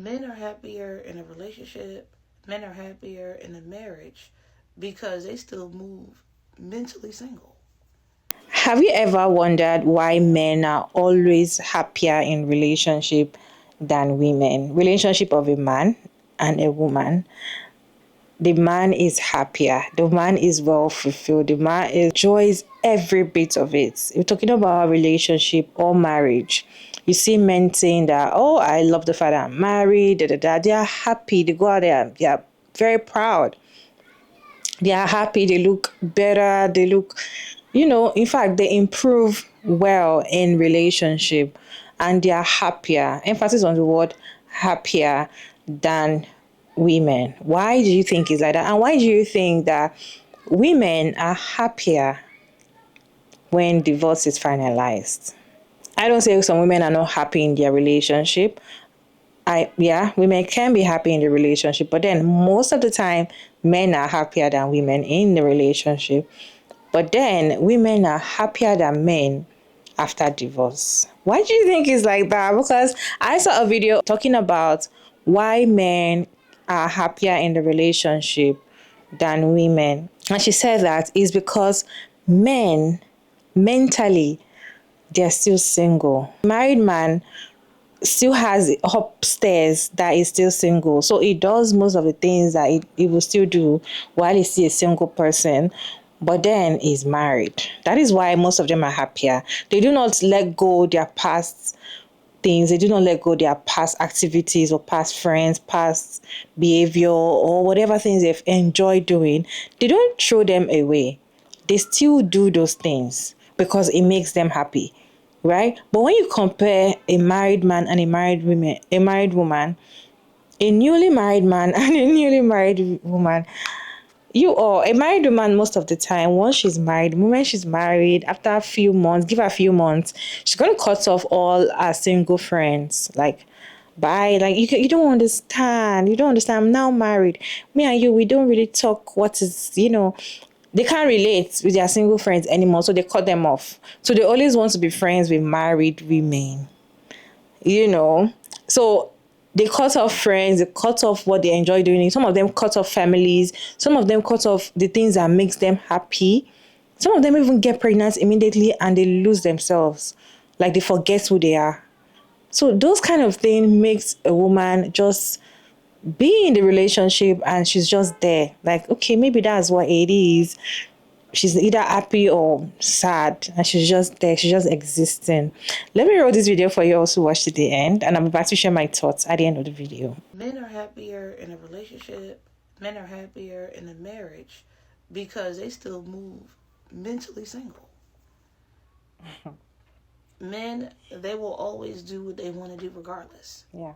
Men are happier in a relationship, men are happier in a marriage because they still move mentally single. Have you ever wondered why men are always happier in relationship than women? Relationship of a man and a woman. The man is happier. The man is well fulfilled. The man enjoys every bit of it. We're talking about a relationship or marriage. You see men saying that, oh, I love the fact that I'm married, da, da, da. They are happy. They go out there, they are very proud. They are happy, they look better, they look, in fact, they improve well in relationship and they are happier. Emphasis on the word happier than women. Why do you think it's like that? And why do you think that women are happier when divorce is finalized? I don't say some women are not happy in their relationship. Women can be happy in the relationship, but then most of the time, men are happier than women in the relationship. But then women are happier than men after divorce. Why do you think it's like that? Because I saw a video talking about why men are happier in the relationship than women. And she said that is because men mentally they're still single. Married man still has upstairs that is still single. So he does most of the things that he will still do while he's still a single person. But then he's married. That is why most of them are happier. They do not let go their past things. They do not let go their past activities or past friends, past behavior or whatever things they've enjoyed doing. They don't throw them away. They still do those things because it makes them happy, right? But when you compare a married man and a married woman, a newly married man and a newly married woman, you or a married woman most of the time, once she's married, the moment she's married, after a few months, give her a few months, she's gonna cut off all her single friends. Like, bye. Like you don't understand. You don't understand. I'm now married. Me and you, we don't really talk. What is they can't relate with their single friends anymore, so they cut them off. So they always want to be friends with married women, you know. So they cut off friends, they cut off what they enjoy doing. Some of them cut off families, some of them cut off the things that makes them happy. Some of them even get pregnant immediately and they lose themselves. Like they forget who they are. So those kind of things makes a woman just be in the relationship and she's just there. Like, okay, maybe that's what it is. She's either happy or sad and she's just there, she's just existing. Let me roll this video for you also watch to the end and I'm about to share my thoughts at the end of the video. Men are happier in a relationship, men are happier in a marriage because they still move mentally single. Men, they will always do what they want to do regardless. Yeah.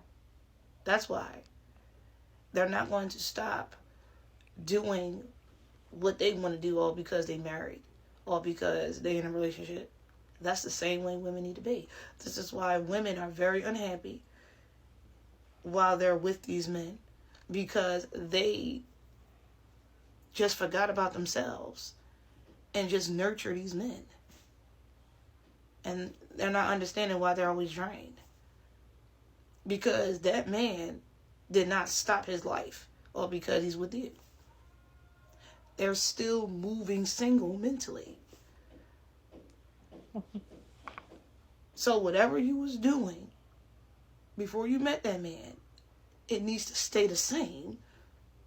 That's why they're not going to stop doing what they want to do all because they married, all because they're in a relationship. That's the same way women need to be. This is why women are very unhappy while they're with these men, because they just forgot about themselves and just nurture these men. And they're not understanding why they're always drained. Because that man did not stop his life all because he's with you. They're still moving single mentally. So whatever you was doing before you met that man, it needs to stay the same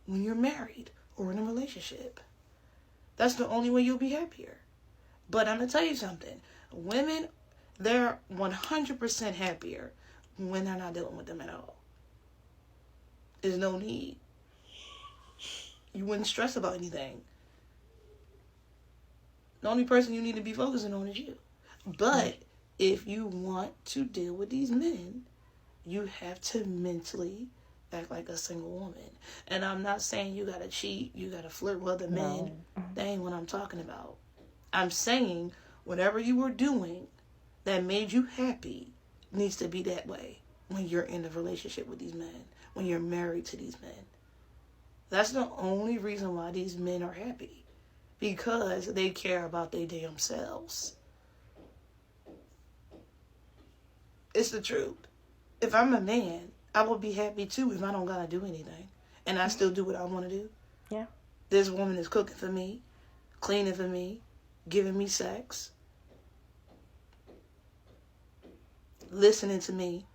when you're married or in a relationship. That's the only way you'll be happier. But I'm going to tell you something. Women, they're 100% happier when they're not dealing with them at all. There's no need. You wouldn't stress about anything. The only person you need to be focusing on is you. But if you want to deal with these men, you have to mentally act like a single woman. And I'm not saying you gotta cheat, you gotta flirt with other men. That ain't what I'm talking about. I'm saying whatever you were doing that made you happy needs to be that way when you're in a relationship with these men, when you're married to these men. That's the only reason why these men are happy. Because they care about their damn selves. It's the truth. If I'm a man, I would be happy too if I don't gotta do anything, and I still do what I want to do. Yeah. This woman is cooking for me, cleaning for me, giving me sex, listening to me.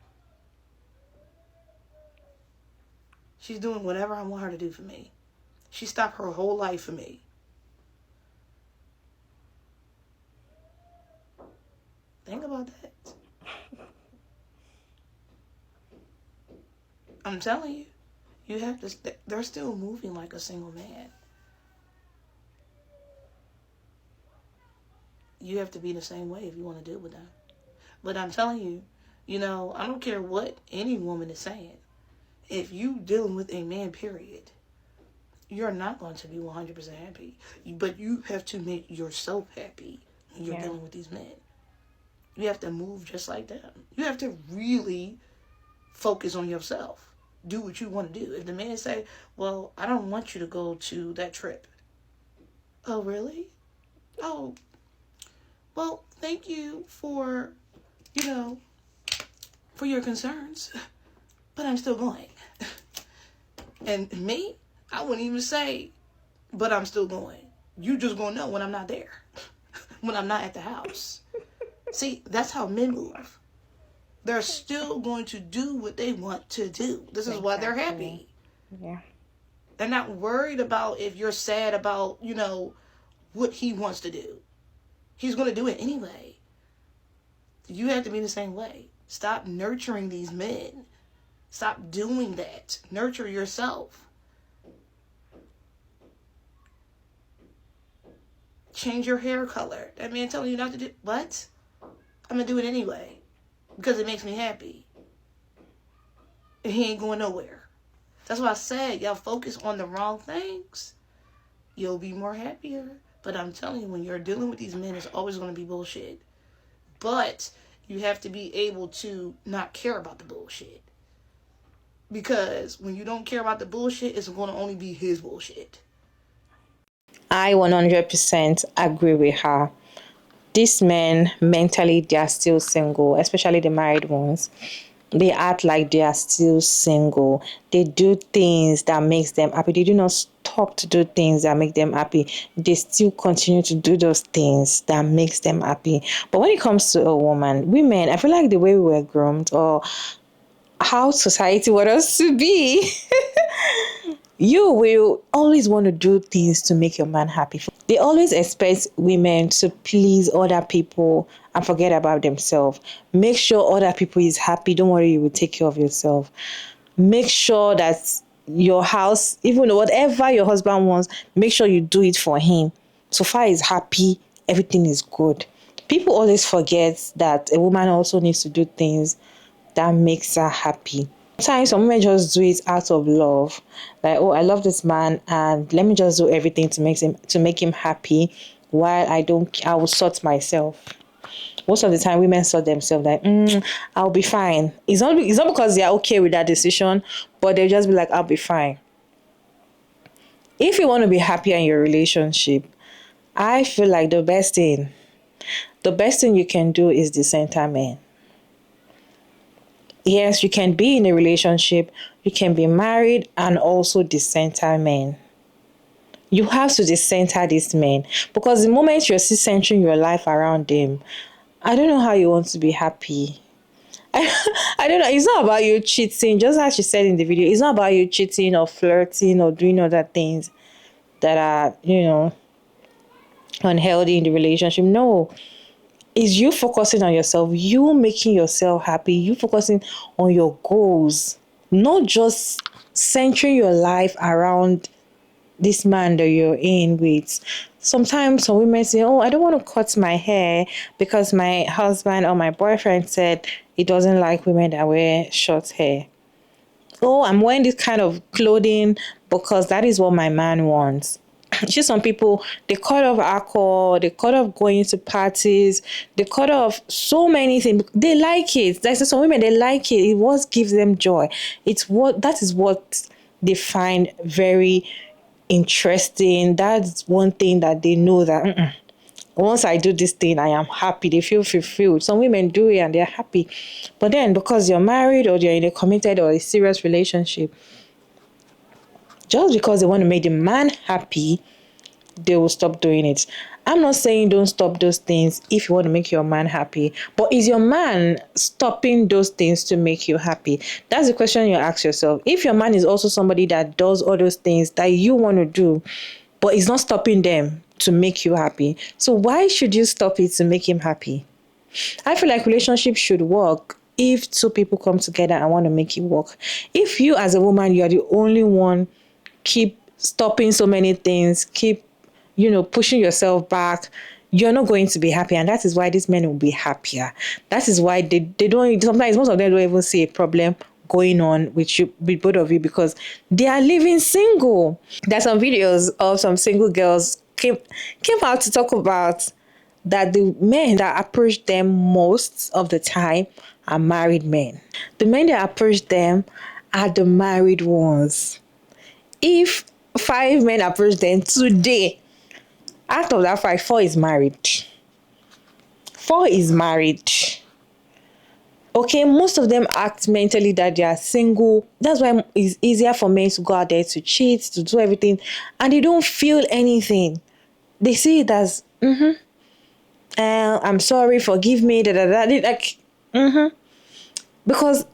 She's doing whatever I want her to do for me. She stopped her whole life for me. Think about that. I'm telling you, you have to. They're still moving like a single man. You have to be the same way if you want to deal with them. But I'm telling you, I don't care what any woman is saying. If you dealing with a man, period, you're not going to be 100% happy. But you have to make yourself happy when you're dealing with these men. You have to move just like them. You have to really focus on yourself. Do what you want to do. If the man say, well, I don't want you to go to that trip. Oh, really? Oh, well, thank you for, for your concerns. But I'm still going. And me, I wouldn't even say, but I'm still going. You just gonna know when I'm not there. When I'm not at the house. See, that's how men move. They're still going to do what they want to do. This is why they're happy. Yeah. They're not worried about if you're sad about, what he wants to do. He's going to do it anyway. You have to be the same way. Stop nurturing these men. Stop doing that. Nurture yourself. Change your hair color. That man telling you not to do what? I'm going to do it anyway. Because it makes me happy. And he ain't going nowhere. That's why I said, y'all focus on the wrong things. You'll be more happier. But I'm telling you, when you're dealing with these men, it's always going to be bullshit. But you have to be able to not care about the bullshit. Because when you don't care about the bullshit, it's going to only be his bullshit. I 100% agree with her. These men, mentally, they are still single, especially the married ones. They act like they are still single. They do things that makes them happy. They do not stop to do things that make them happy. They still continue to do those things that makes them happy. But when it comes to a woman, women, I feel like the way we were groomed or how society wants us to be, you will always want to do things to make your man happy. They always expect women to please other people and forget about themselves. Make sure other people is happy. Don't worry, you will take care of yourself. Make sure that your house, even whatever your husband wants, make sure you do it for him. So far he's happy, everything is good. People always forget that a woman also needs to do things that makes her happy. Sometimes some women just do it out of love, like, oh, I love this man and let me just do everything to make him happy while I will sort myself. Most of the time women sort themselves like, I'll be fine. It's not because they are okay with that decision, but they'll just be like, I'll be fine. If you want to be happier in your relationship, I feel like the best thing you can do is decenter men. Yes, you can be in a relationship, you can be married and also decenter men. You have to decenter these men because the moment you're still centering your life around them, I don't know how you want to be happy. I don't know. It's not about you cheating, just as she said in the video. It's not about you cheating or flirting or doing other things that are, unhealthy in the relationship. No, is you focusing on yourself, you making yourself happy, you focusing on your goals, not just centering your life around this man that you're in with. Sometimes some women say, oh, I don't want to cut my hair because my husband or my boyfriend said he doesn't like women that wear short hair. Oh, I'm wearing this kind of clothing because that is what my man wants. See, some people, they cut off alcohol, they cut off going to parties, they cut off so many things. They like it. Like some women, they like it. It what gives them joy. That is what they find very interesting. That's one thing that they know that Once I do this thing, I am happy. They feel fulfilled. Some women do it and they're happy. But then because you're married or you're in a committed or a serious relationship, just because they want to make the man happy, they will stop doing it. I'm not saying don't stop those things if you want to make your man happy, but is your man stopping those things to make you happy? That's the question you ask yourself. If your man is also somebody that does all those things that you want to do, but is not stopping them to make you happy, so why should you stop it to make him happy? I feel like relationships should work if two people come together and want to make it work. If you as a woman, you are the only one keep stopping so many things, keep, pushing yourself back, you're not going to be happy. And that is why these men will be happier. That is why they don't, sometimes most of them don't even see a problem going on with you, with both of you, because they are living single. There's some videos of some single girls came out to talk about that the men that approach them most of the time are married men. The men that approach them are the married ones. If 5 men approach them today, out of that 5, 4 is married. 4 is married. Okay, most of them act mentally that they are single. That's why it's easier for men to go out there to cheat, to do everything, and they don't feel anything. They see it as, I'm sorry, forgive me, da da da. Like, because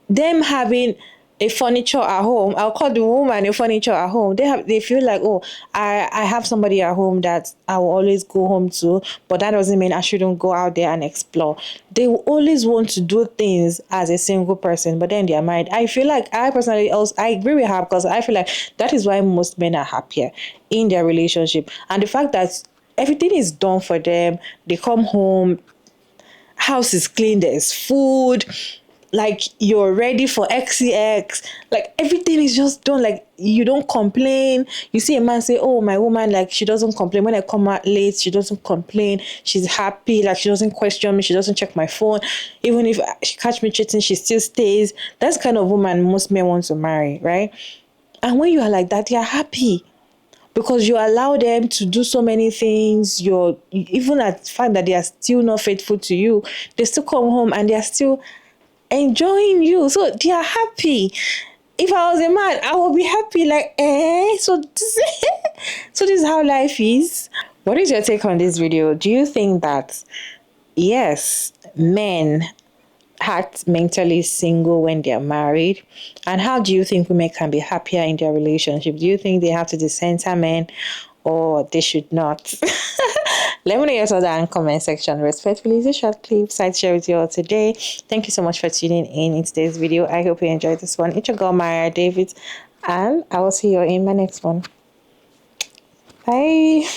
them having a furniture at home, I'll call the woman a furniture at home. They feel like, oh, I have somebody at home that I will always go home to, but that doesn't mean I shouldn't go out there and explore. They will always want to do things as a single person, but then they are married. I feel like I agree with her, because I feel like that is why most men are happier in their relationship. And the fact that everything is done for them, they come home, house is clean, there's food, like you're ready for XCX, like everything is just done, like you don't complain. You see a man say, oh, my woman, like she doesn't complain when I come out late, she doesn't complain, she's happy, like she doesn't question me, she doesn't check my phone, even if she catch me cheating, she still stays. That's the kind of woman most men want to marry, right? And when you are like that, you're happy, because you allow them to do so many things. You're even at the fact that they are still not faithful to you, they still come home and they are still enjoying you, so they are happy. If I was a man, I would be happy, like, so this, so this is how life is. What is your take on this video? Do you think that yes, men act mentally single when they're married? And how do you think women can be happier in their relationship? Do you think they have to decenter men, or they should not? Let me know your thoughts in the comment section. Respectfully, it's a short clip. Side share with you all today. Thank you so much for tuning in today's video. I hope you enjoyed this one. It's your girl, Maya David, and I will see you in my next one. Bye.